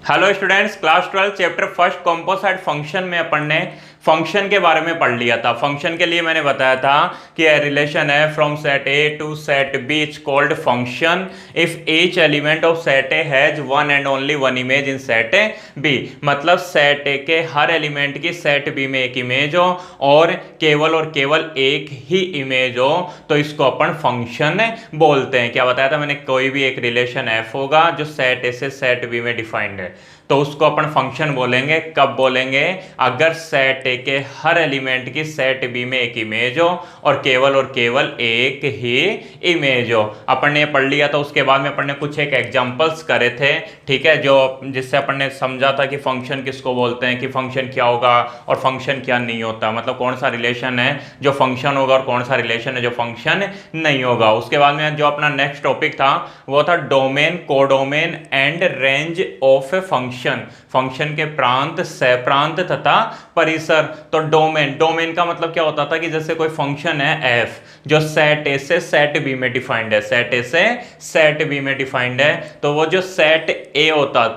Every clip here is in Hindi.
Hello students, class 12 chapter first composite function में अपन ने फंक्शन के बारे में पढ़ लिया था। फंक्शन के लिए मैंने बताया था कि रिलेशन है from set A to set B is called function if each element of set A has one and only one image in set A B. मतलब सेट ए के हर एलिमेंट की सेट बी में एक इमेज हो और केवल एक ही इमेज हो तो इसको अपन फंक्शन बोलते हैं। क्या बताया था मैंने? कोई भी एक रिलेशन एफ होगा जो सेट ए से सेट बी में डिफाइंड है तो उसको अपन फंक्शन बोलेंगे। कब बोलेंगे? अगर सेट ए के हर एलिमेंट की सेट बी में एक इमेज हो और केवल एक ही इमेज हो। अपन ने पढ़ लिया था। उसके बाद में अपन ने कुछ एक एग्जांपल्स करे थे, ठीक है, जो जिससे अपन ने समझा था कि फंक्शन किसको बोलते हैं, कि फंक्शन क्या होगा और फंक्शन क्या नहीं होता। मतलब कौन सा रिलेशन है जो फंक्शन होगा और कौन सा रिलेशन है जो फंक्शन नहीं होगा। उसके बाद में जो अपना नेक्स्ट टॉपिक था वो था domain, codomain and range of a function के प्रांत, सहप्रांत तथा परिसर। तो डोमेन का मतलब क्या होता था कि जैसे कोई फंक्शन है एफ जो सेट ए से सेट बी में डिफाइंड है, सेट ए से सेट बी में डिफाइंड है, तो वो जो सेट ए होता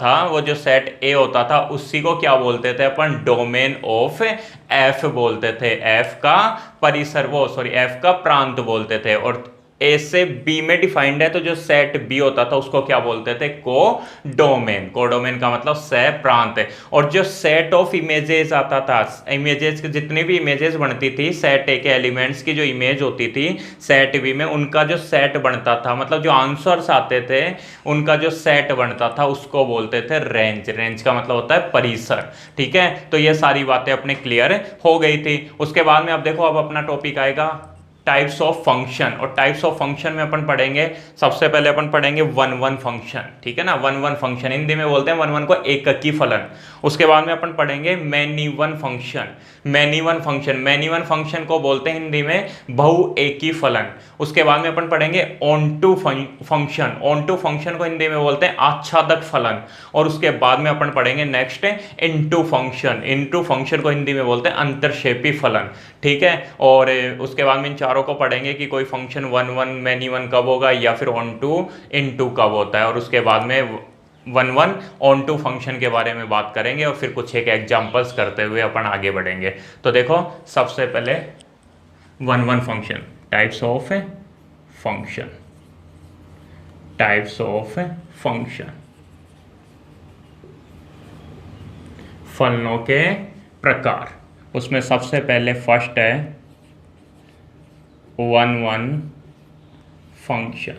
था उसी को क्या बोलते थे अपन? डोमेन ऑफ एफ बोलते थे। एफ का परिसर एफ का प्रांत बोलते थे। और ए से बी में डिफाइंड है तो जो सेट बी होता था उसको क्या बोलते थे? कोडोमेन। कोडोमेन का मतलब सह प्रांत है। और जो सेट ऑफ इमेजेस आता था, इमेजेस की जितनी भी इमेजेस बनती थी सेट ए के एलिमेंट्स की जो इमेज होती थी सेट बी में, उनका जो सेट बनता था, मतलब जो आंसर्स आते थे उनका जो सेट बनता था उसको बोलते थे रेंज। रेंज का मतलब होता है परिसर। ठीक है, तो ये सारी बातें अपने क्लियर हो गई थी। उसके बाद में अब देखो, अब अपना टॉपिक आएगा टाइप्स ऑफ फंक्शन। और टाइप्स ऑफ फंक्शन में अपन पढ़ेंगे, सबसे पहले अपन पढ़ेंगे वन वन फंक्शन। ठीक है ना, वन वन फंक्शन हिंदी में बोलते हैं वन वन को एककी फलन। उसके बाद में अपन पढ़ेंगे many one function. Many one function को बोलते हैं हिंदी में बहु एकी फलन। उसके बाद में अपन पढ़ेंगे ऑन टू फंक्शन को हिंदी में बोलते हैं आच्छादक फलन। और उसके बाद में अपन पढ़ेंगे नेक्स्ट इनटू फंक्शन को हिंदी में बोलते हैं अंतरक्षेपी फलन। ठीक है, और उसके बाद में इन चारों को पढ़ेंगे कि कोई function one one many one कब होगा या फिर ऑन टू इनटू कब होता है। और उसके बाद में one one onto function के बारे में बात करेंगे और फिर कुछ एक एग्जांपल्स करते हुए अपन आगे बढ़ेंगे। तो देखो, सबसे पहले one one function, types of function, फलनों के प्रकार। उसमें सबसे पहले फर्स्ट है one one function.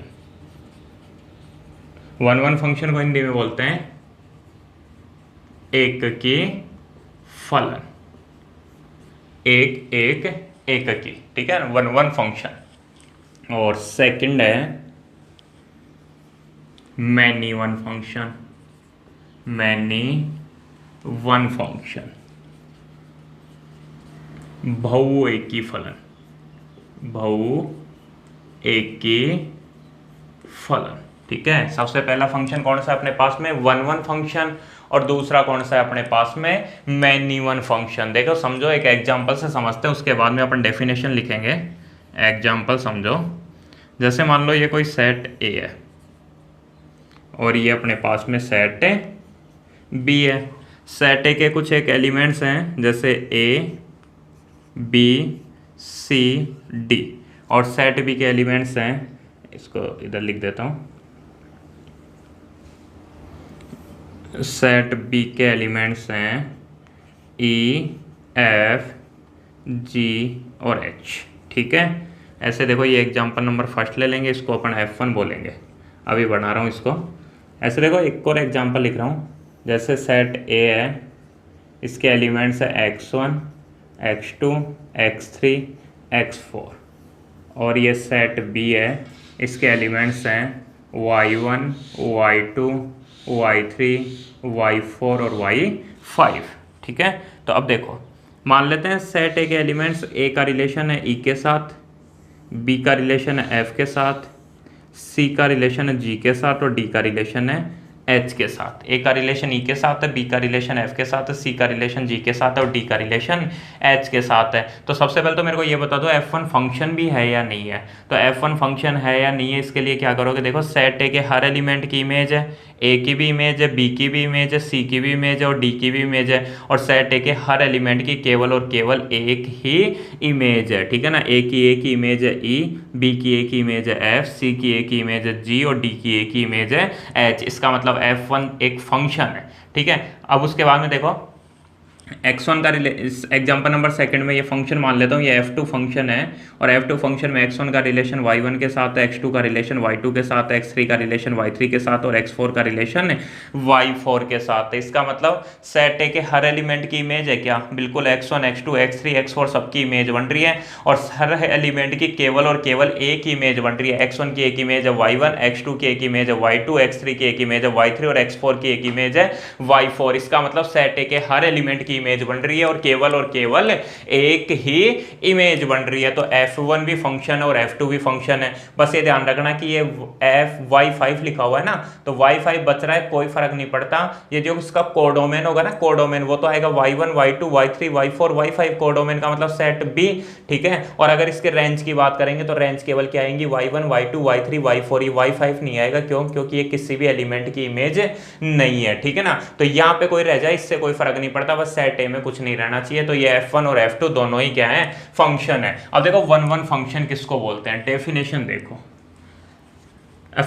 One one function को हिंदी में बोलते हैं एककी फलन। एककी। ठीक है, वन वन फंक्शन। और सेकंड है मैनी वन फंक्शन। बहु एकी फलन। ठीक है, सबसे पहला फंक्शन कौन सा अपने पास में? One one function. और दूसरा कौन सा है अपने पास में? Many one function. देखो समझो, एक एग्जांपल से समझते हैं, उसके बाद में अपन डेफिनेशन लिखेंगे। एग्जांपल समझो, जैसे मान लो ये कोई सेट ए है और ये अपने पास में सेट बी है। सेट ए के कुछ एक एलिमेंट्स हैं जैसे ए बी सी डी, और सेट बी के एलिमेंट्स हैं, इसको इधर लिख देता हूँ, सेट बी के एलिमेंट्स हैं ई एफ जी और एच। ठीक है, ऐसे देखो, ये एग्जांपल नंबर फर्स्ट ले लेंगे, इसको अपन F1 बोलेंगे। अभी बना रहा हूँ इसको। ऐसे देखो, एक और एग्जांपल लिख रहा हूँ, जैसे सेट ए है, इसके एलिमेंट्स है x1 x2 x3 x4। और ये सेट बी है, इसके एलिमेंट्स हैं y1 y2 y3 y4 और y5। ठीक है, तो अब देखो, मान लेते हैं सेट ए के एलिमेंट्स, ए का रिलेशन है ई के साथ, बी का रिलेशन है एफ के साथ, सी का रिलेशन है जी के साथ और डी का रिलेशन है एच के साथ, ए का रिलेशन ई के साथ है, बी का रिलेशन एफ के साथ है, सी का रिलेशन जी के साथ है और डी का रिलेशन एच के साथ है। तो सबसे पहले तो मेरे को ये बता दो F1 फंक्शन भी है या नहीं है। तो F1 फंक्शन है या नहीं है, इसके लिए क्या करोगे, देखो सेट ए के हर एलिमेंट की इमेज है, ए की भी इमेज है, बी की भी इमेज है, सी की भी इमेज है और डी की भी इमेज है, और सेट ए के हर एलिमेंट की केवल और केवल एक ही इमेज है, ठीक है ना। ए की एक ही इमेज है ई, बी की एक ही इमेज है एफ, सी की एक ही इमेज है जी और डी की एक ही इमेज है एच। इसका मतलब F1 एक फंक्शन है, ठीक है। अब उसके बाद में देखो x1 का एग्जाम्पल नंबर सेकंड में ये फंक्शन मान लेता हूँ, ये f2 फंक्शन है और f2 फंक्शन में x1 का रिलेशन y1 के साथ है, x2 का रिलेशन y2 के साथ है, x3 का रिलेशन y3 के साथ और x4 का रिलेशन y4 के साथ है। इसका मतलब सेट ए के हर एलिमेंट की इमेज है क्या, बिल्कुल x1 x2 x3 x4 सबकी इमेज बन रही है और हर एलिमेंट की केवल और केवल एक ही इमेज बन रही है। x1 की एक इमेज है y1, x2 की एक इमेज है y2, x3 की एक इमेज है y3 और x4 की एक इमेज है y4। इसका मतलब सेट ए के हर एलिमेंट की इमेज बन रही है और केवल एक ही इमेज बन रही है। तो F1 भी फंक्शन है और F2 भी फंक्शन है। बस ये ध्यान रखना कि ये y5 लिखा हुआ है ना, तो y5 बच रहा है, कोई फर्क नहीं पड़ता। ये जो इसका कोडोमेन होगा ना, कोडोमेन, वो तो आएगा y1 y2 y3 y4 y5, codomain का मतलब सेट बी, ठीक है। और अगर इसके रेंज की बात करेंगे तो रेंज केवल क्या आएंगी, y1 y2 y3 y4, ये y5 नहीं आएगा। क्यों? क्योंकि ये किसी भी एलिमेंट की इमेज नहीं है, ठीक है ना। तो यहाँ पे कोई रह जाए इससे कोई फर्क नहीं पड़ता, बस सेट ए में कुछ नहीं रहना चाहिए। तो ये F1 और F2 दोनों ही क्या है, फंक्शन है। अब देखो 1 फंक्शन किसको बोलते हैं, डेफिनेशन देखो। A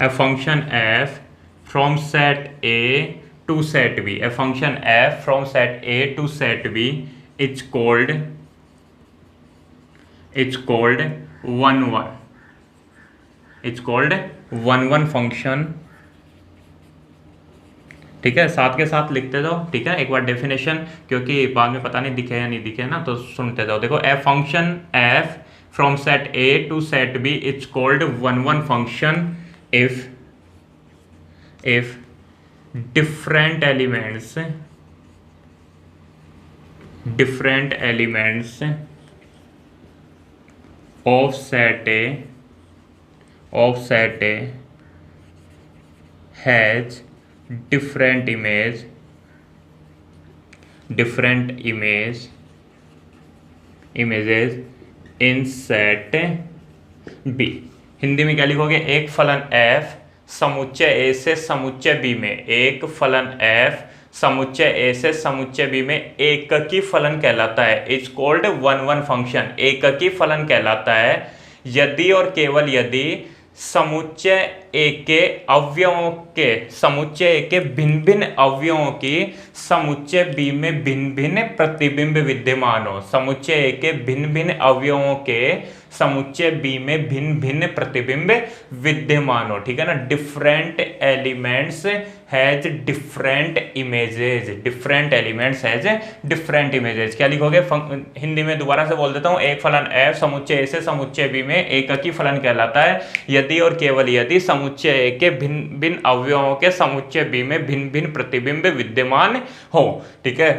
function f from set A to set B, a function f from set A to set B it's called 1 function, ठीक है। साथ के साथ लिखते जाओ, ठीक है, एक बार डेफिनेशन, क्योंकि बाद में पता नहीं दिखे या नहीं दिखे ना, तो सुनते जाओ। देखो a function f from set A to set B it's called 1 function if different elements of set A has different images in set B। Hindi में क्या लिखोगे, एक फलन f समुच्चय A से समुच्चय B में, एक फलन f समुच्चय A से समुच्चय B में एककी फलन कहलाता है। इट्स कॉल्ड 1 फंक्शन, एककी फलन कहलाता है यदि और केवल यदि समुच्चय ए के अवयवों के, समुच्चय ए के भिन्न भिन्न अवयवों की समुच्चय बी में भिन्न भिन्न प्रतिबिंब विद्यमान हो। समुच्चय ए के भिन्न भिन्न अवयवों के समुच्चय बी में भिन्न भिन्न प्रतिबिंब विद्यमान हो, ठीक है ना। Different elements has different images, क्या लिखोगे हिंदी में, दोबारा से बोल देता हूं। एक फलन f समुच्चय ए से समुच्चय बी में एककी फलन कहलाता है यदि और केवल यदि समुच्चय ए के भिन्न भिन्न अवयवों के समुच्चय बी में भिन्न भिन्न प्रतिबिंब विद्यमान हो, ठीक है।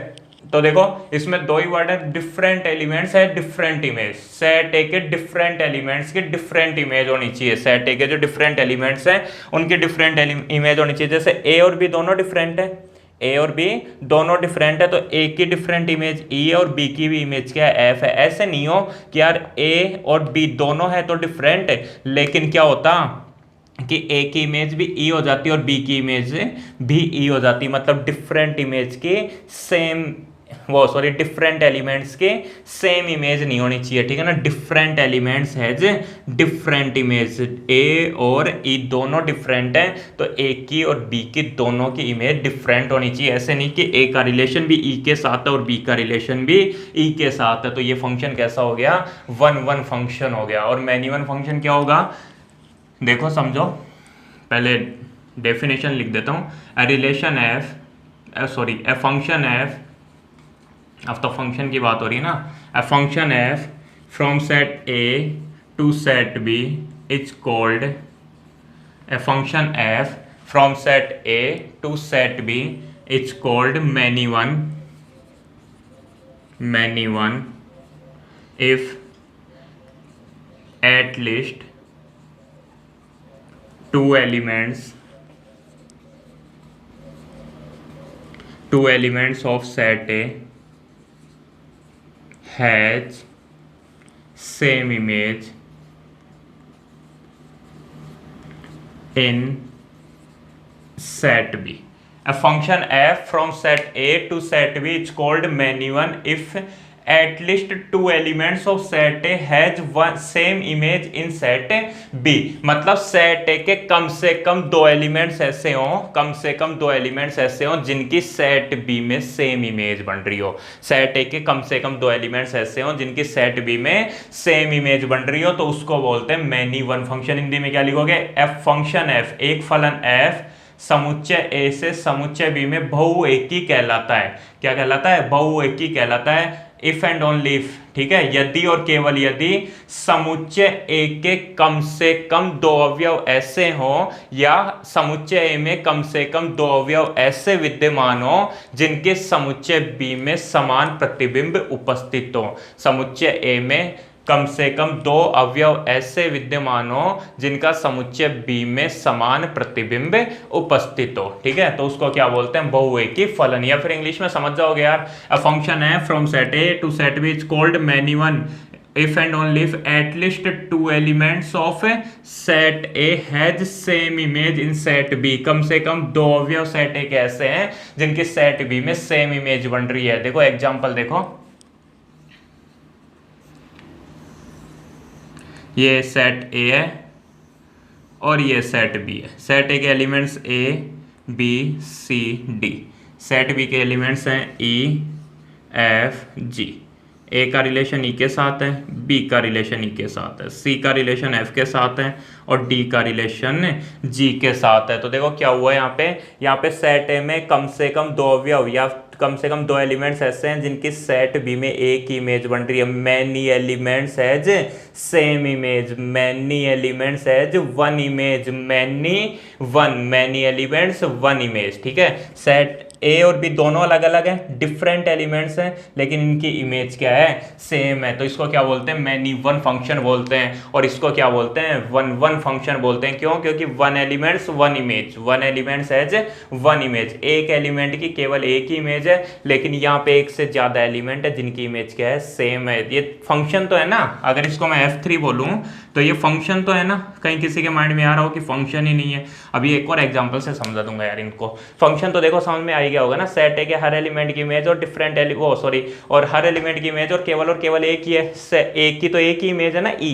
तो देखो इसमें दो ही वर्ड है, डिफरेंट एलिमेंट्स है, डिफरेंट इमेज। सेट ए के डिफरेंट एलिमेंट्स की डिफरेंट इमेज होनी चाहिए। सेट ए के जो डिफरेंट एलिमेंट्स हैं उनकी डिफरेंट इमेज होनी चाहिए। जैसे ए और बी दोनों डिफरेंट है, ए और बी दोनों डिफरेंट है, तो ए की डिफरेंट इमेज ई और बी की भी इमेज क्या है, एफ है। ऐसे नहीं हो कि यार ए और बी दोनों है तो डिफरेंट है, लेकिन क्या होता कि ए की इमेज भी ई हो जाती और बी की इमेज भी ई हो जाती, मतलब डिफरेंट इमेज के सेम डिफरेंट एलिमेंट्स के सेम इमेज नहीं होनी चाहिए, ठीक है ना। Different elements has different image, A और ई दोनों डिफरेंट है तो ए की और बी की दोनों की इमेज डिफरेंट होनी चाहिए। ऐसे नहीं कि ए का रिलेशन भी ई के साथ है और बी का रिलेशन भी ई के साथ है। तो ये फंक्शन कैसा हो गया, 1 फंक्शन हो गया। और मैनी वन फंक्शन क्या होगा, देखो समझो, पहले डेफिनेशन लिख देता हूं। ए फंक्शन एफ, अब तो फंक्शन की बात हो रही है ना। A function F from set A to set B is called, a function F from set A to set B is called many one if at least two elements of set A has same image in set B. A function f from set A to set B is called many one if at least two elements of set A has one same image in set B. मतलब set A के कम से कम दो एलिमेंट्स ऐसे हों जिनकी set B में सेम इमेज बन रही हो। set A के कम से कम दो एलिमेंट्स ऐसे हों जिनकी set B में सेम इमेज बन रही हो, तो उसको बोलते हैं मैनी वन फंक्शन। हिंदी में क्या लिखोगे? f फंक्शन f, एक फलन f समुच्चय A से समुच्चय B में बहुएकी कहलाता है। क्या कहलाता है? बहुएकी कहलाता है। इफ एंड ओनली इफ, ठीक है, यदि और केवल यदि समुच्चय A के कम से कम दो अवयव ऐसे हों या समुच्चय A में कम से कम दो अवयव ऐसे विद्यमान हो जिनके समुच्चय B में समान प्रतिबिंब उपस्थित हो। समुच्चय A में कम से कम दो अवयव ऐसे विद्यमान हो जिनका समुच्चय B में समान प्रतिबिंब उपस्थित हो, ठीक है, तो उसको क्या बोलते हैं? बहुएकी फलन। या फिर इंग्लिश में समझ जाओगे यार, अ फंक्शन है from set A to set B is called many one if and only if at least two elements of set A has same image in set B। कम से कम दो अवयव सेट A के ऐसे हैं जिनकी सेट B में सेम इमेज बन रही है। देखो एग्जांपल देखो, ये सेट A है और ये सेट B है। सेट A के elements A, B, C, D। Set B के एलिमेंट्स हैं E, F, G। A का रिलेशन E के साथ है, B का रिलेशन E के साथ है, C का रिलेशन F के साथ है और D का रिलेशन G के साथ है। तो देखो क्या हुआ यहाँ पे सेट A में कम से कम दो अवयव या कम से कम दो एलिमेंट्स ऐसे हैं जिनकी सेट B में एक ही इमेज बन रही है। Many elements has same image, many elements has one image, many elements one image, ठीक है। सेट A और B दोनों अलग अलग हैं, डिफरेंट एलिमेंट्स हैं, लेकिन इनकी इमेज क्या है? सेम है। तो इसको क्या बोलते हैं? मैनी वन फंक्शन बोलते हैं। और इसको क्या बोलते हैं? वन फंक्शन बोलते हैं। क्यों? क्योंकि one elements one image, one elements has one image. एक एलिमेंट की केवल एक ही इमेज है, लेकिन यहाँ पे एक से ज्यादा एलिमेंट है जिनकी इमेज क्या है? सेम है। ये फंक्शन तो है ना, अगर इसको मैं F3 बोलूँ तो ये फंक्शन तो है ना। कहीं किसी के माइंड में आ रहा हो कि फंक्शन ही नहीं है। अभी एक और एग्जांपल से समझा दूंगा यार इनको। फंक्शन तो देखो समझ में आ गया होगा ना, सेट है कि हर एलिमेंट की इमेज और और हर एलिमेंट की इमेज और केवल एक ही है। एक की तो एक ही इमेज है ना E,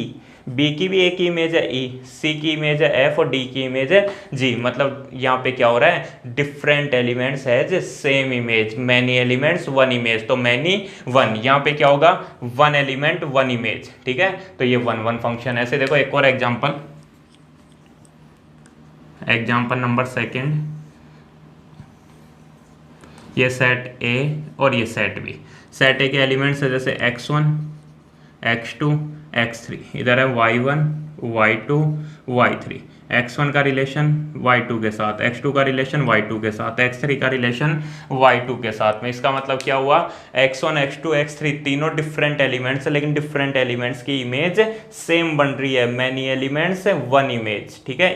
B की भी एक ही इमेज है E, C की इमेज है F और D की इमेज है G। मतलब यहाँ पे क्या हो रहा है? Different elements has same image, many elements one image. तो मैनी वन, यहाँ पे क्या होगा? वन एलिमेंट वन इमेज, ठीक है। तो ये वन फंक्शन। ऐसे देखो एक और एग्जांपल नंबर सेकंड। ये सेट A और ये सेट B। सेट A के एलिमेंट्स है जैसे x1, x2, x3। इधर है y1, y2, y3। x1 का रिलेशन y2 के साथ, x2 का रिलेशन y2 के साथ, x3 का रिलेशन y2 के साथ में। इसका मतलब क्या हुआ? x1, x2, x3 तीनों डिफरेंट एलिमेंट्स है, लेकिन डिफरेंट एलिमेंट्स की इमेज सेम बन रही है। मैनी एलिमेंट्स वन इमेज, ठीक है।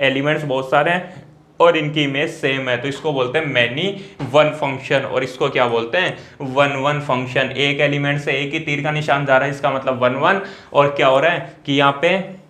एलिमेंट्स बहुत सारे हैं और इनकी इमेज सेम है, तो इसको बोलते हैं मैनी वन फंक्शन। और इसको क्या बोलते हैं? One function. एक एलिमेंट से एक ही तीर का निशान जा रहा है, इसका मतलब वन। और क्या हो रहा है कि यहाँ पे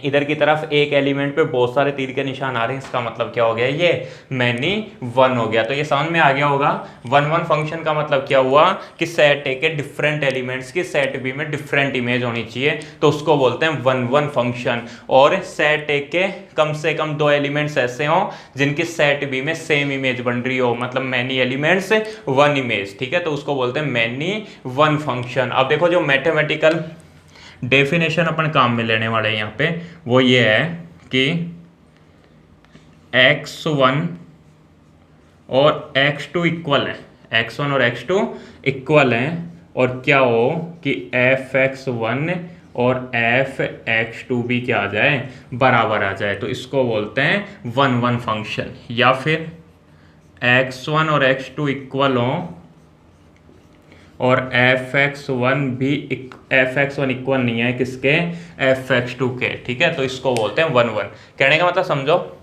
इधर की तरफ एक एलिमेंट पे बहुत सारे तीर के निशान आ रहे हैं, इसका मतलब क्या हो गया? ये मैनी वन हो गया। तो ये समझ में आ गया होगा। वन फंक्शन का मतलब क्या हुआ कि सेट ए के डिफरेंट एलिमेंट्स की सेट बी में डिफरेंट इमेज होनी चाहिए, तो उसको बोलते हैं वन फंक्शन। और सेट ए के कम से कम दो एलिमेंट्स ऐसे हों जिनकी सेट बी में सेम इमेज बन रही हो, मतलब मैनी एलिमेंट्स वन इमेज, ठीक है, तो उसको बोलते हैं मैनी वन फंक्शन। अब देखो जो मैथमेटिकल डेफिनेशन अपन काम में लेने वाले हैं यहाँ पे, वो ये है कि x1 और x2 इक्वल है, x1 और x2 इक्वल हैं, और क्या हो कि fx1 और fx2 भी क्या आ जाए? बराबर आ जाए, तो इसको बोलते हैं वन फंक्शन। या फिर x1 और x2 इक्वल हो और fx1 भी fx1 इक्वल नहीं है किसके, fx2 के, ठीक है। तो इसको बोलते हैं 1 1। कहने का मतलब समझो,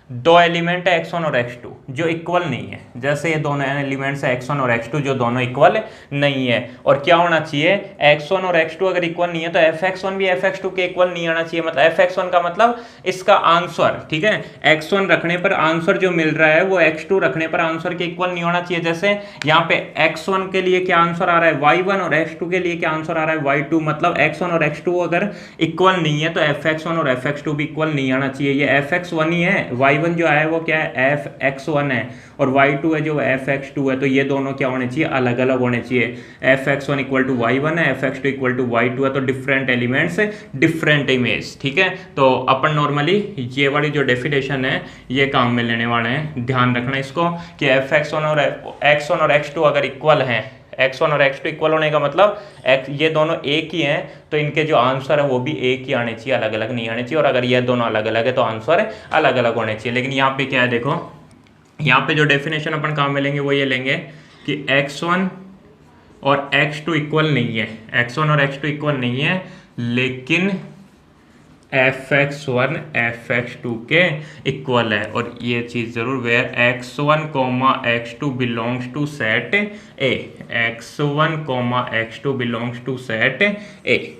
दो एलिमेंट है x1 और x2 जो इक्वल नहीं है, जैसे ये दोनों एलिमेंट्स है x1 और x2 जो दोनों इक्वल नहीं है, और क्या होना चाहिए, x1 और x2 अगर इक्वल नहीं है तो fx1 भी fx2 के इक्वल नहीं आना चाहिए। मतलब fx1 का मतलब इसका आंसर, ठीक है, x1 रखने पर आंसर जो मिल रहा है वो x2 रखने पर आंसर के इक्वल नहीं होना चाहिए। जैसे यहाँ पे x1 के लिए क्या आंसर आ रहा है y1 और x2 के लिए क्या आंसर आ रहा है y2, मतलब x1 और x2 अगर इक्वल नहीं है तो fx1 और fx2 भी इक्वल नहीं आना चाहिए। ये fx1 ही है, y1 जो है वो क्या है fx1 है, और y2 है जो fx2 है, तो ये दोनों क्या होने चाहिए, अलग अलग होने चाहिए। fx1 इक्वल टू y1 है, fx2 इक्वल टू y2 है, तो डिफरेंट एलिमेंट्स डिफरेंट इमेज, ठीक है। तो अपन नॉर्मली ये वाली जो डेफिनेशन है ये काम में लेने वाले हैं, ध्यान रखना इसको कि x1 और x2 अगर इक्वल हैं, x1 और x2 इक्वल होने का मतलब ये दोनों एक ही हैं, तो इनके जो आंसर है वो भी एक ही आने चाहिए, अलग अलग नहीं आने चाहिए। और अगर ये दोनों अलग अलग है तो आंसर अलग अलग होने चाहिए। लेकिन यहाँ पे क्या है, देखो यहाँ पे जो डेफिनेशन अपन काम में लेंगे वो ये लेंगे कि x1 और x2 इक्वल नहीं है, x1 और x2 इक्वल नहीं है, लेकिन fx1 fx2 के इक्वल है। और ये चीज जरूर, where x1 x2 belongs to set A, x1 x2 belongs to set A.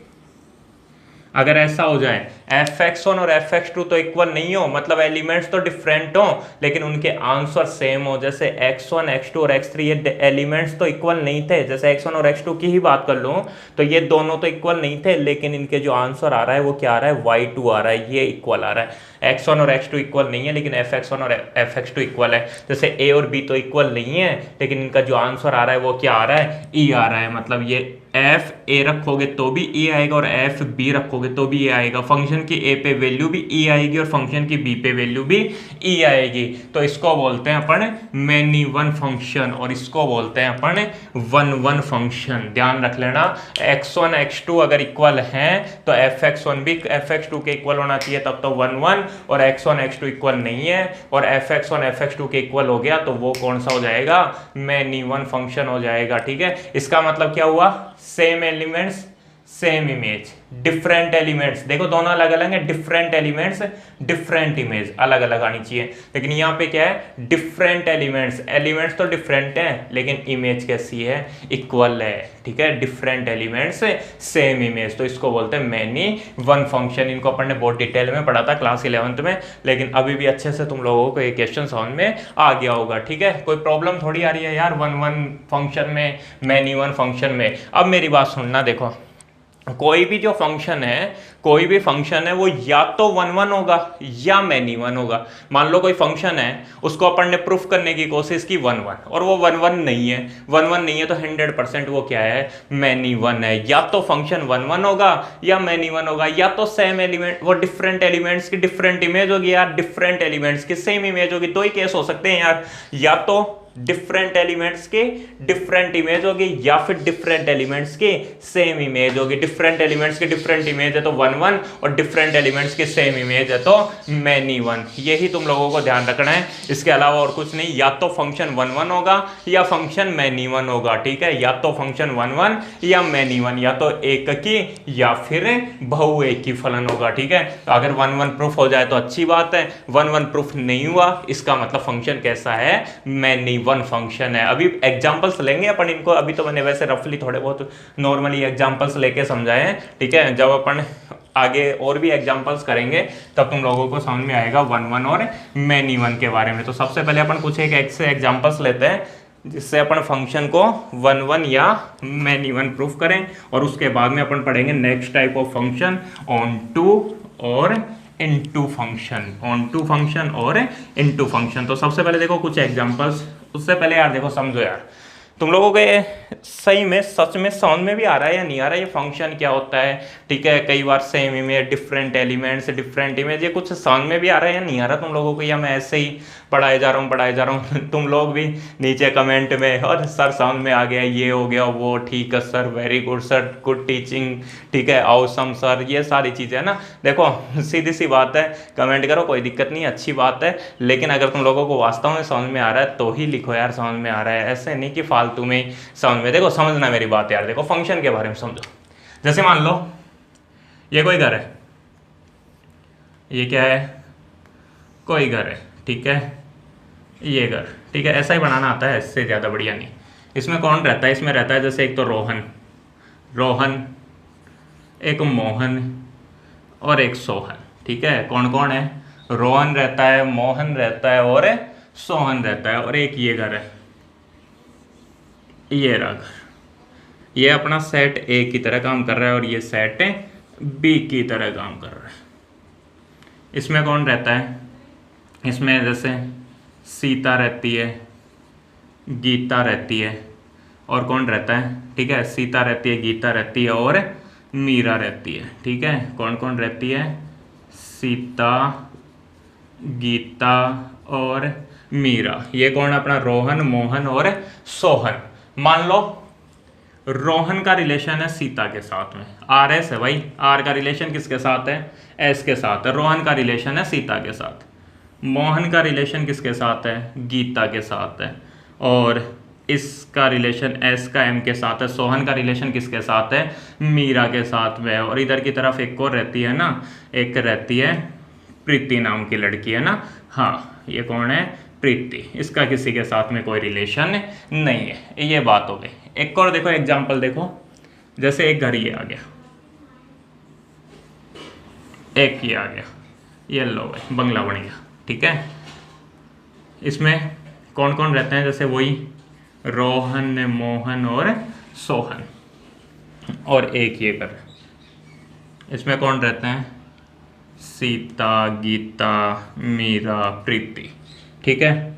अगर ऐसा हो जाए fx1 और fx2 तो इक्वल नहीं हो, मतलब एलिमेंट्स तो डिफरेंट हो लेकिन उनके आंसर सेम हो, जैसे x1 x2 और x3 ये एलिमेंट्स तो इक्वल नहीं थे, जैसे x1 और x2 की ही बात कर लूं तो ये दोनों तो इक्वल नहीं थे, लेकिन इनके जो आंसर आ रहा है वो क्या आ रहा है, y2 आ रहा है, ये इक्वल आ रहा है। x1 और x2 इक्वल नहीं है लेकिन fx1 और fx2 इक्वल है। जैसे a और b तो इक्वल नहीं है लेकिन इनका जो आंसर आ रहा है वो क्या आ रहा है, e आ रहा है। मतलब ये एफ ए रखोगे तो भी ए आएगा और एफ बी रखोगे तो भी ए आएगा। फंक्शन की ए पे वैल्यू भी ई आएगी और फंक्शन की बी पे वैल्यू भी ई आएगी। तो इसको बोलते हैं अपन मैनी वन फंक्शन और इसको बोलते हैं अपन वन वन फंक्शन। ध्यान रख लेना, x1 x2 अगर इक्वल हैं तो fx1 भी fx2 के इक्वल होना चाहिए, तब तो वन वन, और x1 x2 इक्वल नहीं है और fx1 fx2 के इक्वल हो गया तो वो कौन सा हो जाएगा, मैनी वन फंक्शन हो जाएगा। ठीक है, इसका मतलब क्या हुआ, same elements same image, different elements, देखो दोनों अलग अलग है, डिफरेंट एलिमेंट्स डिफरेंट इमेज, अलग अलग आनी चाहिए। लेकिन यहाँ पे क्या है, डिफरेंट एलिमेंट्स, एलिमेंट्स तो डिफरेंट हैं लेकिन इमेज कैसी है, इक्वल है। ठीक है, डिफरेंट एलिमेंट्स सेम इमेज, तो इसको बोलते हैं मैनी वन फंक्शन। इनको अपन ने बहुत डिटेल में पढ़ा था क्लास 11th में, लेकिन अभी भी अच्छे से तुम लोगों को ये क्वेश्चन समझ में आ गया होगा। ठीक है, कोई प्रॉब्लम थोड़ी आ रही है यार वन वन फंक्शन में, मैनी वन फंक्शन में। अब मेरी बात सुनना, देखो कोई भी जो फंक्शन है, कोई भी फंक्शन है वो या तो वन वन होगा या मैनी वन होगा। मान लो कोई फंक्शन है, उसको अपन ने प्रूफ करने की कोशिश की वन वन, और वो वन वन नहीं है, वन वन नहीं है तो 100% वो क्या है, मैनी वन है। या तो फंक्शन वन वन होगा या मैनी वन होगा, या तो सेम एलिमेंट, वो डिफरेंट एलिमेंट्स की डिफरेंट इमेज होगी यार, डिफरेंट एलिमेंट्स की सेम इमेज होगी। दो ही केस हो सकते हैं यार, या तो डिफरेंट एलिमेंट्स की डिफरेंट इमेज होगी या फिर डिफरेंट एलिमेंट्स की सेम इमेज होगी। डिफरेंट एलिमेंट्स की डिफरेंट इमेज है तो वन वन, और डिफरेंट एलिमेंट्स की सेम इमेज है तो मैनी वन। यही तुम लोगों को ध्यान रखना है, इसके अलावा और कुछ नहीं। या तो फंक्शन वन वन होगा या फंक्शन मैनी वन होगा। ठीक है, या तो फंक्शन वन वन या मैनी वन, या तो एक की या फिर बहु एक की फलन होगा। ठीक है, तो अगर वन वन प्रूफ हो जाए तो अच्छी बात है, वन वन प्रूफ नहीं हुआ इसका मतलब फंक्शन कैसा है, मैनी वन फंक्शन है। अभी एग्जांपल्स लेंगे अपन इनको, अभी तो मैंने वैसे रफली थोड़े बहुत नॉर्मली एग्जांपल्स लेके समझाए हैं। ठीक है, जब अपन आगे और भी एग्जांपल्स करेंगे तब तुम लोगों को समझ में आएगा वन वन और मैनी वन के बारे में। तो सबसे पहले अपन कुछ एक से एग्जांपल्स लेते हैं जिससे अपन फंक्शन को वन वन या मैनी वन प्रूफ करें, और उसके बाद में अपन पढ़ेंगे next type of function, onto और into function, onto function और इनटू फंक्शन। तो सबसे पहले देखो कुछ एग्जांपल्स, उससे पहले यार देखो समझो यार, तुम लोगों के सही में सच में समझ में भी आ रहा है या नहीं आ रहा है ये फंक्शन क्या होता है। ठीक है, कई बार same image, different elements, different image, ये कुछ समझ में भी आ रहा है या नहीं आ रहा तुम लोगों को, या मैं ऐसे ही पढ़ाए जा रहा हूँ तुम लोग भी नीचे कमेंट में, और सर समझ में आ गया, ये हो गया, वो ठीक है sir, very good sir, good teaching, ठीक है, ऑसम सर, ये सारी चीज़ें है ना। देखो सीधी सी बात है, कमेंट करो कोई दिक्कत नहीं, अच्छी बात है, लेकिन अगर तुम लोगों को वास्तव में समझ में आ रहा है तो ही लिखो यार समझ में आ रहा है, ऐसे नहीं कि फालतू में समझ में। देखो समझना मेरी बात यार, देखो फंक्शन के बारे में समझो। जैसे मान लो ये कोई घर है, ये क्या है, कोई घर है, ठीक है, ये घर, ठीक है, ऐसा ही बनाना आता है, इससे ज़्यादा बढ़िया नहीं। इसमें कौन रहता है, इसमें रहता है जैसे एक तो रोहन, एक मोहन और एक सोहन, ठीक है। कौन कौन है, रोहन रहता है, मोहन रहता है और सोहन रहता है। और एक ये घर है, ये रहा घर, ये अपना सेट ए की तरह काम कर रहा है और ये सेट बी की तरह काम कर रहा है। इसमें कौन रहता है, इसमें जैसे सीता रहती है, गीता रहती है, और कौन रहता है, ठीक है, सीता रहती है, गीता रहती है और मीरा रहती है, ठीक है। कौन कौन रहती है, सीता, गीता और मीरा। ये कौन, अपना रोहन, मोहन और सोहन। मान लो रोहन का रिलेशन है सीता के साथ में, आर एस है भाई, आर का रिलेशन किसके साथ है, एस के साथ है। रोहन का रिलेशन है सीता के साथ, मोहन का रिलेशन किसके साथ है, गीता के साथ है, और इसका रिलेशन एस का एम के साथ है। सोहन का रिलेशन किसके साथ है, मीरा के साथ में है। और इधर की तरफ एक और रहती है ना, एक रहती है प्रीति नाम की लड़की है ना, हाँ ये कौन है, प्रीति। इसका किसी के साथ में कोई रिलेशन नहीं है। ये बात हो गई। एक और देखो एग्जांपल देखो, जैसे एक घर ये आ गया, एक ये आ गया, ये लो भाई बंगला बन गया, ठीक है। इसमें कौन कौन रहते हैं, जैसे वही रोहन, मोहन और सोहन, और एक ये घर। इसमें कौन रहते हैं, सीता, गीता, मीरा, प्रीति, ठीक है।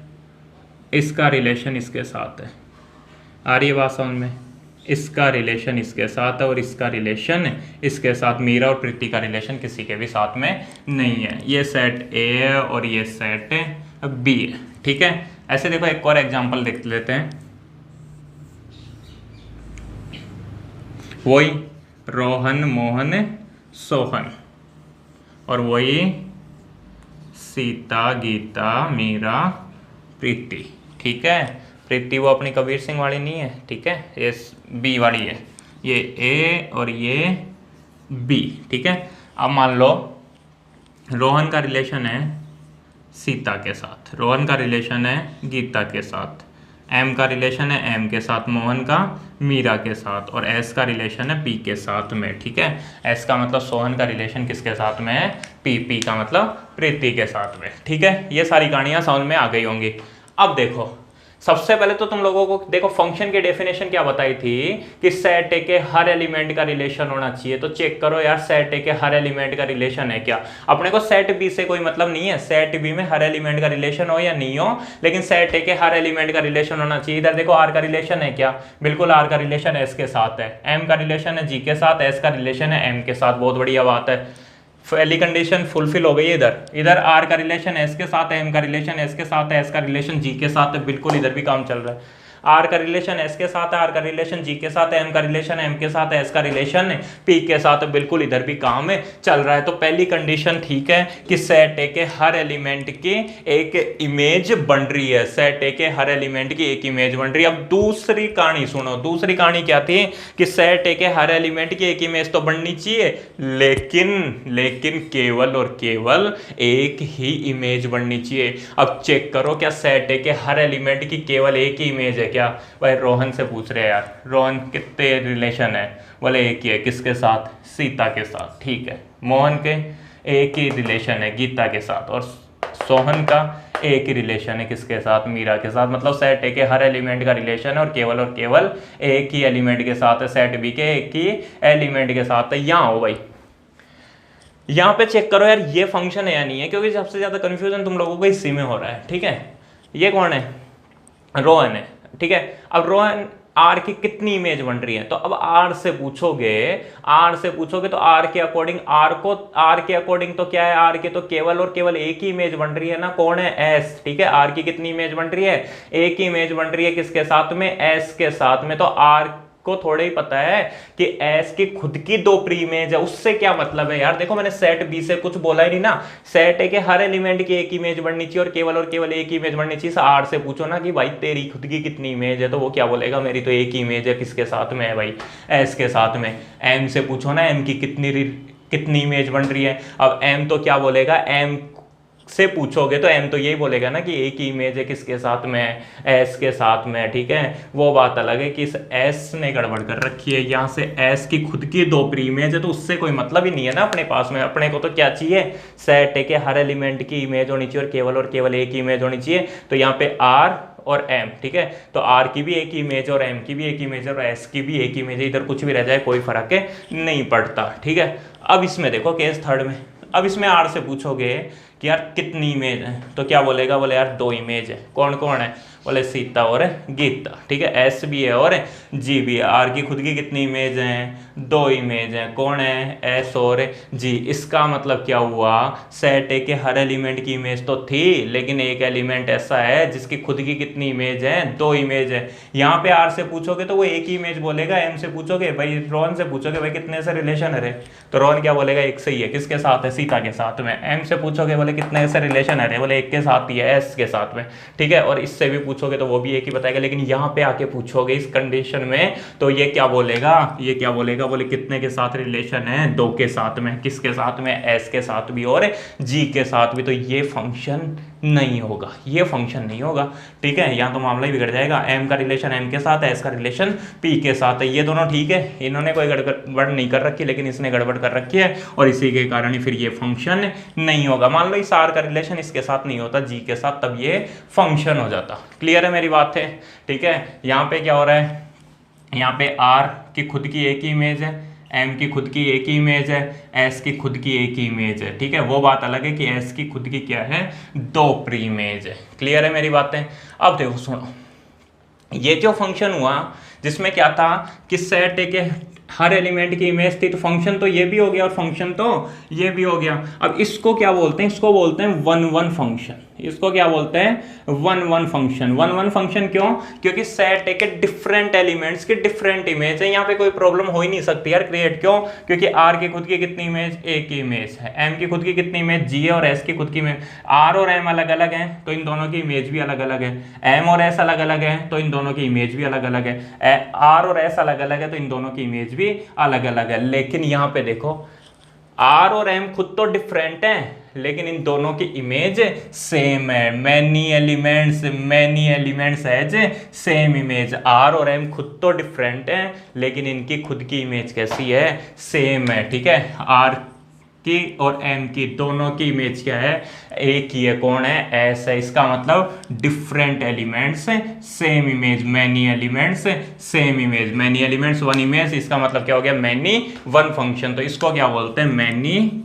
इसका रिलेशन इसके साथ है, आ रही है बात समझ में, इसका रिलेशन इसके साथ है और इसका रिलेशन इसके साथ, मीरा और प्रीति का रिलेशन किसी के भी साथ में नहीं है। ये सेट ए है और ये सेट बी है, ठीक है। ऐसे देखो एक और एग्जांपल देख लेते हैं, वही रोहन, मोहन, सोहन, और वही सीता, गीता, मीरा, प्रीति, ठीक है। प्रीति वो अपनी कबीर सिंह वाली नहीं है, ठीक है, ये बी वाली है, ये ए और ये बी, ठीक है। अब मान लो रोहन का रिलेशन है सीता के साथ, रोहन का रिलेशन है गीता के साथ, एम का रिलेशन है एम के साथ, मोहन का मीरा के साथ, और एस का रिलेशन है पी के साथ में, ठीक है। एस का मतलब सोहन का रिलेशन किसके साथ में है, पी का मतलब प्रीति के साथ में, ठीक है। ये सारी कहानियां समझ में आ गई होंगी। अब देखो सबसे पहले तो तुम लोगों को देखो फंक्शन की डेफिनेशन क्या बताई थी कि सेट ए के हर एलिमेंट का रिलेशन होना चाहिए। तो चेक करो यार सेट ए के हर एलिमेंट का रिलेशन है क्या। अपने को सेट बी से कोई मतलब नहीं है, सेट बी में हर एलिमेंट का रिलेशन हो या नहीं हो, लेकिन सेट ए के हर एलिमेंट का रिलेशन होना चाहिए। इधर देखो आर का रिलेशन है क्या, बिल्कुल आर का रिलेशन एस के साथ है, एम का रिलेशन है जी के साथ, एस का रिलेशन है एम के साथ, बहुत बढ़िया बात है। पहली कंडीशन फुलफिल हो गई। इधर आर का रिलेशन एस के साथ है, एम का रिलेशन एस के साथ है, एस का रिलेशन जी के साथ है, बिल्कुल इधर भी काम चल रहा है। आर का रिलेशन एस के साथ है, आर का रिलेशन जी के साथ है, एम का रिलेशन एम के साथ है, एस का रिलेशन पी के साथ है, बिल्कुल इधर भी काम चल रहा है। तो पहली कंडीशन ठीक है कि सेट ए के हर एलिमेंट की एक इमेज बन रही है, सेट ए के हर एलिमेंट की एक इमेज बन रही है। अब दूसरी कहानी सुनो, दूसरी कहानी क्या थी कि सेट ए के हर एलिमेंट की एक इमेज तो बननी चाहिए, लेकिन केवल और केवल एक ही इमेज बननी चाहिए। अब चेक करो क्या सेट ए के हर एलिमेंट की केवल एक ही इमेज है क्या। भाई रोहन से पूछ रहे हैं यार, रोहन कितने रिलेशन है, बोले एक ही है, किसके साथ, सीता के साथ, ठीक है। मोहन के एक ही रिलेशन है गीता के साथ, और सोहन का एक ही रिलेशन है किसके साथ, मीरा के साथ। मतलब सेट ए के हर एलिमेंट का रिलेशन है और केवल एक ही एलिमेंट के साथ है, सेट बी के एक ही एलिमेंट के साथ है। यहाँ हो भाई, यहाँ पे चेक करो यार ये फंक्शन है या नहीं है, क्योंकि सबसे ज्यादा कंफ्यूजन तुम लोगों को इसी में हो रहा है, ठीक है। ये कौन है, रोहन है, ठीक है। अब रोहन आर की कितनी इमेज बन रही है, तो अब आर से पूछोगे तो आर के अकॉर्डिंग तो क्या है, आर के तो केवल और केवल एक ही इमेज बन रही है ना, कौन है, एस, ठीक है। आर की कितनी इमेज बन रही है, एक ही इमेज बन रही है, किसके साथ में, एस के साथ में। तो आर को थोड़ा ही पता है कि एस की खुद की दो प्री इमेज है, उससे क्या मतलब है यार। देखो मैंने सेट बी से कुछ बोला ही नहीं ना, सेट है कि हर एलिमेंट की एक इमेज बननी चाहिए और केवल एक इमेज बननी चाहिए। आर से पूछो ना कि भाई तेरी खुद की कितनी इमेज है, तो वो क्या बोलेगा मेरी तो एक ही इमेज है, किसके साथ में है भाई, एस के साथ में। एम से पूछो ना एम की कितनी इमेज बन रही है, अब एम तो क्या बोलेगा, एम से पूछोगे तो एम तो यही बोलेगा ना कि एक ही इमेज है, किसके साथ में है, एस के साथ में, ठीक है। वो बात अलग है कि इस एस ने गड़बड़ कर रखी है, यहाँ से एस की खुद की दो प्री इमेज है, तो उससे कोई मतलब ही नहीं है ना अपने पास में। अपने को तो क्या चाहिए, सेट है कि हर एलिमेंट की इमेज होनी चाहिए और केवल एक ही इमेज होनी चाहिए। तो यहाँ पे आर और एम, ठीक है, तो आर की भी एक ही इमेज और एम की भी एक इमेज और एस की भी एक इमेज है, इधर कुछ भी रह जाए कोई फर्क नहीं पड़ता, ठीक है। अब इसमें देखो केस थर्ड में, अब इसमें आर से पूछोगे कि यार कितनी इमेज है, तो क्या बोलेगा, बोले यार दो इमेज है। कौन कौन है, बोले सीता और गीता, ठीक है, एस भी है और जी भी है। आर की खुद की कितनी इमेज हैं, दो इमेज हैं, कौन है, एस और जी। इसका मतलब क्या हुआ, सेट है कि हर एलिमेंट की इमेज तो थी, लेकिन एक एलिमेंट ऐसा है जिसकी खुद की कितनी इमेज है, दो इमेज है। यहाँ पे आर से पूछोगे तो वो एक ही इमेज बोलेगा, एम से पूछोगे भाई, रोहन से पूछोगे भाई कितने से रिलेशन है रे, तो रोहन क्या बोलेगा, एक से ही है, किसके साथ है, सीता के साथ में। एम से पूछोगे बोले कितने से रिलेशन है रे, बोले एक के साथ ही है, एस के साथ में, ठीक है। और इससे भी पूछोगे तो वो भी एक ही बताएगा, लेकिन यहाँ पे आके पूछोगे इस कंडीशन में तो ये क्या बोलेगा, बोले कितने के साथ रिलेशन है, दो के साथ में, किसके साथ में, एस के साथ भी और जी के साथ भी। तो ये फंक्शन नहीं होगा, ये फंक्शन नहीं होगा, ठीक है। यहाँ तो मामला ही बिगड़ जाएगा, एम का रिलेशन एम के साथ है, एस का रिलेशन पी के साथ है, ये दोनों ठीक है, इन्होंने कोई गड़बड़ नहीं कर रखी, लेकिन इसने गड़बड़ कर रखी है, और इसी के कारण ही फिर ये फंक्शन नहीं होगा। मान लो इस आर का रिलेशन इसके साथ नहीं होता, जी के साथ, तब ये फंक्शन हो जाता। क्लियर है मेरी बात है, ठीक है। यहाँ पे क्या हो रहा है, यहाँ पे आर की खुद की एक ही इमेज है, एम की खुद की एक ही इमेज है, एस की खुद की एक ही इमेज है, ठीक है। वो बात अलग है कि एस की खुद की क्या है, दो प्री इमेज है। क्लियर है मेरी बातें। अब देखो सुनो, ये जो फंक्शन हुआ जिसमें क्या था कि सेट है कि हर एलिमेंट की इमेज थी, तो फंक्शन तो ये भी हो गया और फंक्शन तो ये भी हो गया। अब इसको क्या बोलते हैं, इसको बोलते हैं वन वन फंक्शन। इसको क्या बोलते हैं, one one function. One one function क्यों, क्योंकि सेट है कि डिफरेंट एलिमेंट्स की डिफरेंट इमेज है, यहाँ पे कोई प्रॉब्लम हो ही नहीं सकती यार क्रिएट। क्यों, क्योंकि आर की खुद की कितनी इमेज, एक ही इमेज है, एम की खुद की कितनी इमेज, जी है, और एस की खुद की इमेज। आर और एम अलग अलग हैं तो इन दोनों की इमेज भी अलग अलग है, एम और एस अलग अलग है तो इन दोनों की इमेज भी अलग अलग है, आर और एस अलग अलग है तो इन दोनों की इमेज भी अलग अलग है। लेकिन यहाँ पे देखो आर और एम खुद तो डिफरेंट हैं, लेकिन इन दोनों की इमेज सेम है। Many elements as same image. R और एम खुद तो डिफरेंट हैं, लेकिन इनकी खुद की इमेज कैसी है, सेम है, ठीक है। आर की और एम की दोनों की इमेज क्या है, एक ही है, कौन है, एस है। इसका मतलब different elements same image, many elements same image, many elements one image. इसका मतलब क्या हो गया, मैनी वन फंक्शन। तो इसको क्या बोलते हैं, मैनी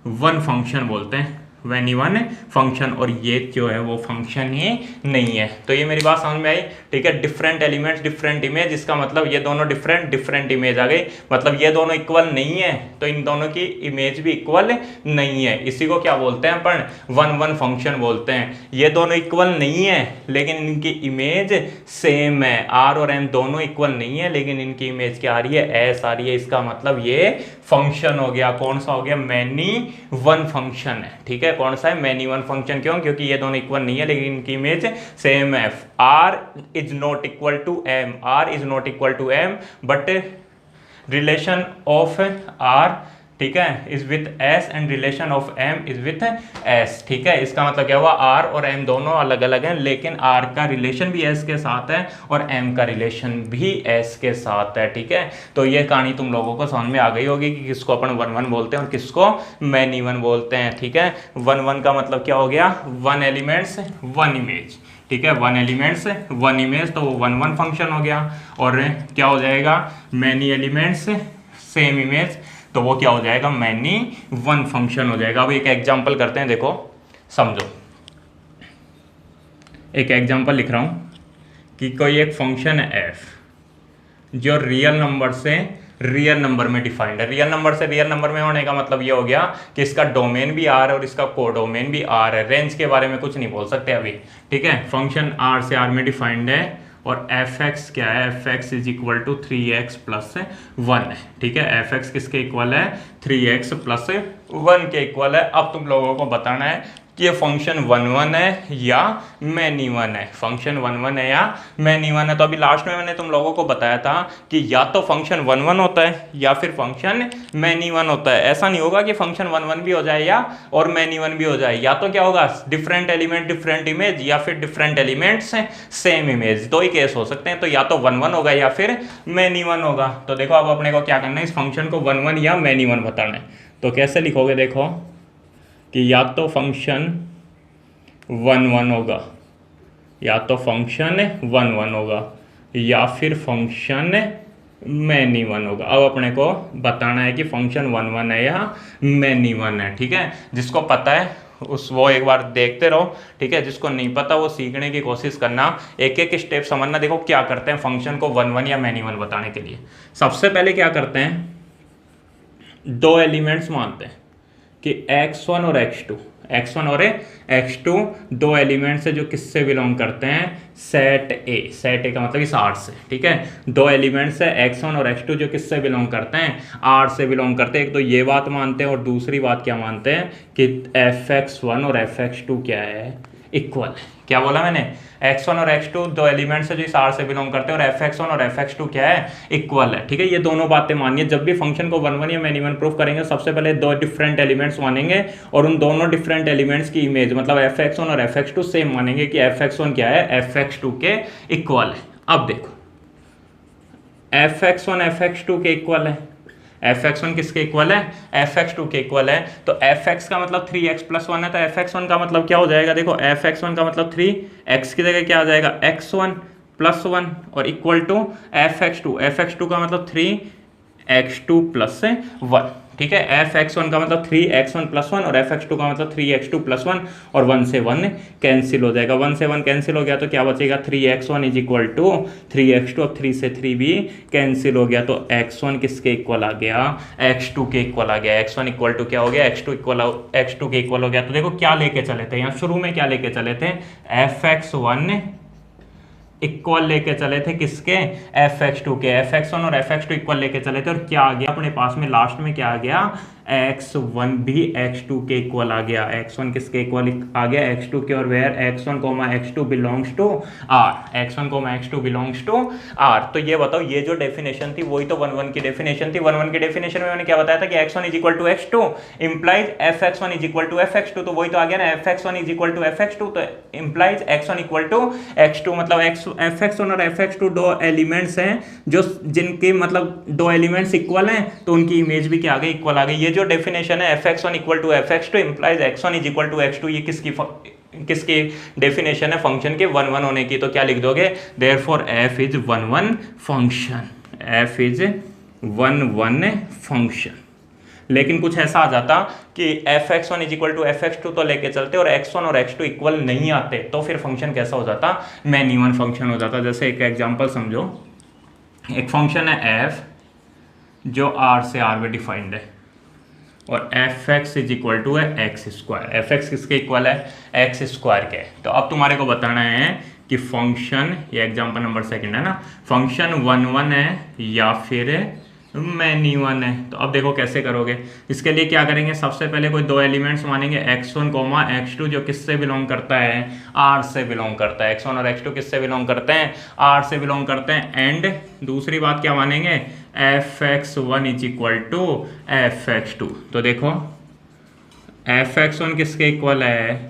वन फंक्शन बोलते हैं, मैनी वन फंक्शन। और ये जो है वो फंक्शन ही नहीं है। तो ये मेरी बात समझ में आई, ठीक है। डिफरेंट एलिमेंट्स डिफरेंट इमेज, इसका मतलब ये दोनों डिफरेंट इमेज आ गई, मतलब ये दोनों इक्वल नहीं है, तो इन दोनों की इमेज भी इक्वल नहीं है। इसी को क्या बोलते हैं अपन, वन वन फंक्शन बोलते हैं। ये दोनों इक्वल नहीं है लेकिन इनकी इमेज सेम है। आर और एम दोनों इक्वल नहीं है लेकिन इनकी इमेज क्या आ रही है, एस आ रही है। इसका मतलब ये फंक्शन हो गया, कौन सा हो गया, मैनी वन फंक्शन है, ठीक है। कौन सा है, मैनी वन फंक्शन। क्यों, क्योंकि ये दोनों इक्वल नहीं है लेकिन इनकी इमेज सेम है। R is not equal to M, R is not equal to M, but relation of R, ठीक है, is with S and relation of M is with S, ठीक है। इसका मतलब क्या हुआ, आर और एम दोनों अलग अलग हैं, लेकिन आर का रिलेशन भी एस के साथ है और एम का रिलेशन भी एस के साथ है, ठीक है। तो ये कहानी तुम लोगों को समझ में आ गई होगी कि किसको अपन वन वन बोलते हैं और किसको मैनी वन बोलते हैं, ठीक है। वन वन का मतलब क्या हो गया, वन एलिमेंट्स वन इमेज, ठीक है, वन एलिमेंट्स वन इमेज, तो वो वन वन फंक्शन हो गया। और क्या हो जाएगा, मैनी एलिमेंट्स सेम इमेज, तो वो क्या हो जाएगा, मैनी वन फंक्शन हो जाएगा। अब एक एग्जांपल करते हैं, देखो समझो। एक एग्जांपल लिख रहा हूँ कि कोई एक फंक्शन है एफ जो रियल नंबर से रियल नंबर में डिफाइंड है। रियल नंबर से रियल नंबर में होने का मतलब ये हो गया कि इसका डोमेन भी आर है और इसका कोडोमेन भी आर है। रेंज के बारे में कुछ नहीं बोल सकते अभी, ठीक है। फंक्शन आर से आर में डिफाइंड है और एफ एक्स क्या है, F X is equal to 3x plus 1 है। ठीक है, एफ एक्स किसके इक्वल है, 3x प्लस 1 के इक्वल है। अब तुम लोगों को बताना है कि ये फंक्शन 1 1 है या मैनी 1 है, फंक्शन 1 1 है या मैनी 1 है। तो अभी लास्ट में मैंने तुम लोगों को बताया था कि या तो फंक्शन 1 1 होता है या फिर फंक्शन मैनी 1 होता है। ऐसा नहीं होगा कि फंक्शन 1 1 भी हो जाए या और मैनी 1 भी हो जाए, या तो क्या होगा, डिफरेंट एलिमेंट डिफरेंट इमेज, या फिर डिफरेंट एलिमेंट्स सेम इमेज। दो ही केस हो सकते हैं, तो या तो 1 1 होगा या फिर मैनी 1 होगा। तो देखो अब अपने को क्या करना है, इस फंक्शन को 1 1 या मैनी 1 बताना है। तो कैसे लिखोगे, देखो कि या तो फंक्शन 1 1 होगा, या तो फंक्शन 1 1 होगा, या फिर फंक्शन मैनी 1 होगा। अब अपने को बताना है कि फंक्शन 1 1 है या मैनी 1 है। ठीक है, जिसको पता है वो एक बार देखते रहो। ठीक है, जिसको नहीं पता वो सीखने की कोशिश करना, एक एक स्टेप समझना। देखो क्या करते हैं फंक्शन को 1 1 या मैनी 1 बताने के लिए। सबसे पहले क्या करते हैं, दो एलिमेंट्स मानते हैं कि x1 और x2, x1 और x2 दो एलिमेंट्स है जो किससे बिलोंग करते हैं, सेट ए का मतलब इस R से। ठीक है, दो एलिमेंट्स है x1 और x2 जो किससे बिलोंग करते हैं, R से बिलोंग करते हैं। एक तो ये बात मानते हैं और दूसरी बात क्या मानते हैं कि fx1 और fx2 क्या है, इक्वल है। क्या बोला मैंने, x1 और x2 दो एलिमेंट्स है जो इस R से बिलोंग करते हैं और fx1 और fx2 क्या है, इक्वल है। ठीक है, ये दोनों बातें मानिए। जब भी फंक्शन को 1 1 या मैनी 1 प्रूफ करेंगे, सबसे पहले दो डिफरेंट एलिमेंट्स मानेंगे और उन दोनों डिफरेंट एलिमेंट्स की इमेज मतलब fx1 और fx2 सेम मानेंगे कि fx1 क्या है, fx2 के इक्वल है। अब देखो fx1 fx2 के इक्वल है, fx1 किसके इक्वल है, fx2 के इक्वल है। तो fx का मतलब 3x प्लस 1 है, तो fx1 का मतलब क्या हो जाएगा, देखो fx1 का मतलब 3x की जगह क्या आ जाएगा, x1 प्लस 1 और इक्वल टू fx2 का मतलब 3x2 प्लस 1। ठीक है, fx1 का मतलब 3x1 प्लस 1 और fx2 का मतलब 3x2 प्लस 1 और 1 से 1 कैंसिल हो जाएगा। 1 से 1 कैंसिल हो गया तो क्या बचेगा, 3x1 is equal to 3x2। अब 3 से 3 भी कैंसिल हो गया तो x1 किसके इक्वल आ गया, x2 के इक्वल आ गया। x1 इक्वल टू क्या हो गया, x2 के इक्वल हो गया। तो देखो क्या लेके चले थे, यहाँ शुरू में क्या लेके चले थे, fx1 इक्वल लेके चले थे किसके, fx2 के। fx1 और fx2 इक्वल लेके चले थे और क्या आ गया अपने पास में, लास्ट में क्या आ गया, x1 भी x2 के इक्वल आ गया। x1 किसके इक्वल आ गया, x2 के, और where x1 x2 belongs to r, x1 x2 belongs to r। तो ये बताओ, ये जो डेफिनेशन थी वही तो 1 1 की डेफिनेशन थी। 1 1 की डेफिनेशन में मैंने क्या बताया था कि x1 is equal to x2 इंप्लाइज fx1 is equal to fx2। तो वही तो आ गया ना, fx1 is equal to fx2 तो implies x1 equal to x2। मतलब fx1 और fx2 दो एलिमेंट्स हैं जो जिनके मतलब दो एलिमेंट्स इक्वल हैं तो उनकी इमेज भी क्या आ गई, इक्वल आ गई। ये जो डेफिनेशन है fx1 equal to fx2 implies x1 is equal to x2, ये किसकी डेफिनेशन है, फंक्शन के 1 1 होने की। तो क्या लिख दोगे, therefore f is 1 1 function, f is 1 1 function. लेकिन कुछ ऐसा आ जाता कि fx1 is equal to fx2 तो लेके चलते और x1 और x2 इक्वल नहीं आते, तो फिर फंक्शन कैसा हो जाता, मैनी 1 फंक्शन हो जाता। जैसे एक एग्जांपल समझो, एक फंक्शन है f जो r से r में डिफाइंड है और fx इज इक्वल टू है एक्स स्क्वायर। fx किसके इक्वल है, एक्स स्क्वायर के। तो अब तुम्हारे को बताना है कि फंक्शन, ये एग्जांपल नंबर 2 है ना, फंक्शन 1 1 है या फिर मैनी 1 है। तो अब देखो कैसे करोगे, इसके लिए क्या करेंगे, सबसे पहले कोई दो एलिमेंट्स मानेंगे x1 x2 जो किससे बिलोंग करता है, r से बिलोंग करता है। x1 और x2 किससे बिलोंग करते हैं, r से बिलोंग करते हैं। एंड दूसरी बात क्या मानेंगे, fx1 is equal to fx2। तो देखो fx1 किसके इक्वल है,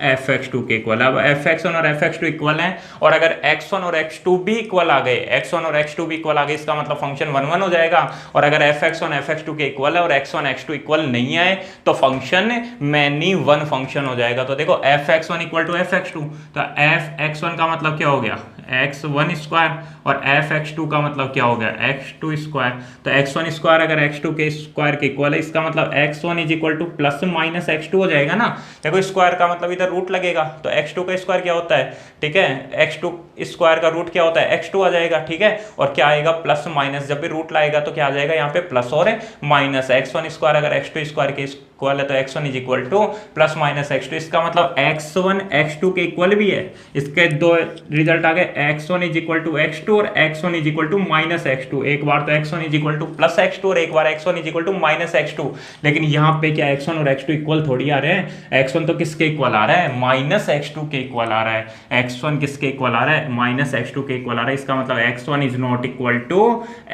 fx2 के इक्वल। अब fx1 और fx2 इक्वल हैं और अगर x1 और x2 भी इक्वल आ गए, x1 और x2 भी इक्वल आ गए, इसका मतलब फंक्शन 1 1 हो जाएगा। और अगर fx1 fx2 के इक्वल है और x1 x2 इक्वल नहीं आए तो फंक्शन मैनी 1 फंक्शन हो जाएगा। तो देखो fx1 इक्वल टू fx2, तो fx1 का मतलब क्या हो गया, x1 स्क्वायर और fx2 का मतलब क्या हो गया, x2 स्क्वायर। तो x1 स्क्वायर अगर x2 के स्क्वायर के इक्वल है, इसका मतलब x1 is equal two plus minus x2 हो जाएगा ना। देखो स्क्वायर का मतलब इधर रूट लगेगा, तो x2 का स्क्वायर क्या होता है, ठीक है, x2 स्क्वायर का रूट क्या होता है, x2 आ जाएगा। ठीक है, और क्या आएगा, प्लस माइनस, जब भी रूट लाएगा तो क्या आ जाएगा यहाँ पे प्लस और माइनस। x1 स्क्वायर अगर x2 स्क्वायर के इक्वल है तो x1 is equal two plus minus x2, इसका मतलब x1 x2 के इक्वल भी है। इसके दो रिजल्ट आ गए, x1 is equal to x2 और x1 is equal to minus x2। एक बार तो x1 is equal two plus x2 और एक बार x1 is equal to minus x2। लेकिन यहाँ पे क्या x1 और x2 इक्वल थोड़ी आ रहे हैं, x1 तो किसके इक्वल आ रहा है, माइनस x2 के इक्वल आ रहा है। x1 किसके इक्वल आ रहा है, माइनस x2 के इक्वल आ रहा है। इसका मतलब x1 is not equal to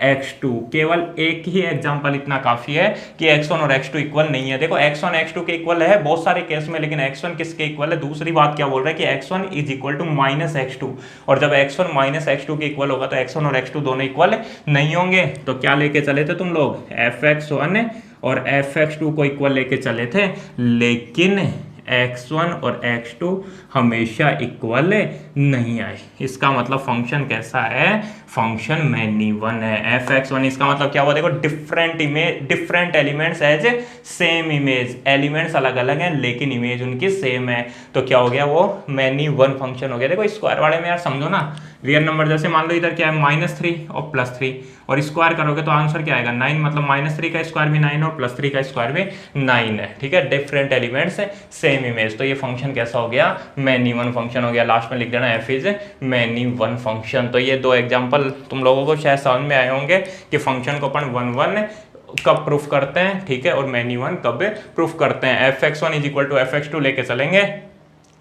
x2। केवल एक ही एग्जांपल इतना काफी है कि x1 और x2 इक्वल नहीं है। देखो x1 x2 के इक्वल है बहुत सारे केस में, लेकिन x1 किसके इक्वल है, दूसरी बात क्या बोल रहा है कि x1 is equal to minus x2, और जब x1 माइनस x2 के इक्वल होगा तो x1 और x2 दोनों इक्वल नहीं होंगे। तो क्या लेके चले थे तुम लोग, fx1 और fx2 को इक्वल लेके चले थे, लेकिन x1 और x2 हमेशा इक्वल नहीं आए। इसका मतलब फंक्शन कैसा है, फंक्शन मैनी वन है। fx1 इसका मतलब क्या हुआ, देखो different image, different elements as same image, elements अलग अलग हैं लेकिन इमेज उनकी सेम है, तो क्या हो गया, वो मैनी वन फंक्शन हो गया। देखो स्क्वायर वाले में यार समझो ना, रियल नंबर जैसे मान लो इधर क्या है -3 और +3, और स्क्वायर करोगे तो आंसर क्या आएगा 9, मतलब -3 का स्क्वायर भी 9 और +3 का स्क्वायर भी 9 है। ठीक है, डिफरेंट एलिमेंट्स सेम इमेज, तो ये फंक्शन कैसा हो गया, मैनी वन फंक्शन हो गया। लास्ट में लिख देना f is many one function. तो ये दो एग्जांपल तुम लोगों को शायद समझ में आए होंगे कि फंक्शन को अपन 1 1 कब प्रूफ करते हैं, ठीक है, और मैनी वन कब प्रूफ करते हैं। fx1 is equal to fx2 लेके चलेंगे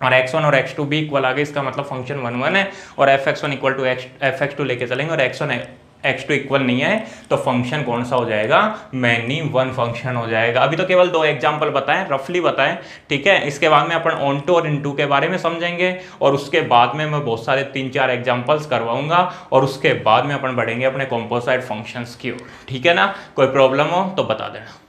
और x1 और x2 भी इक्वल आ गए, इसका मतलब फंक्शन 1 1 है, और fx1 इक्वल टू fx2 लेके चलेंगे और x1 x2 इक्वल नहीं है तो फंक्शन कौन सा हो जाएगा, मैनी वन फंक्शन हो जाएगा। अभी तो केवल दो एग्जांपल बताएं, रफली बताएं, ठीक है। इसके बाद में अपन ऑन टू और इनटू के बारे में समझेंगे, और उसके बाद में मैं बहुत सारे 3-4 एग्जांपल्स करवाऊंगा, और उसके बाद में अपन बढ़ेंगे अपने कंपोजिट फंक्शंस की ओर। ठीक है ना, कोई प्रॉब्लम हो तो बता देना।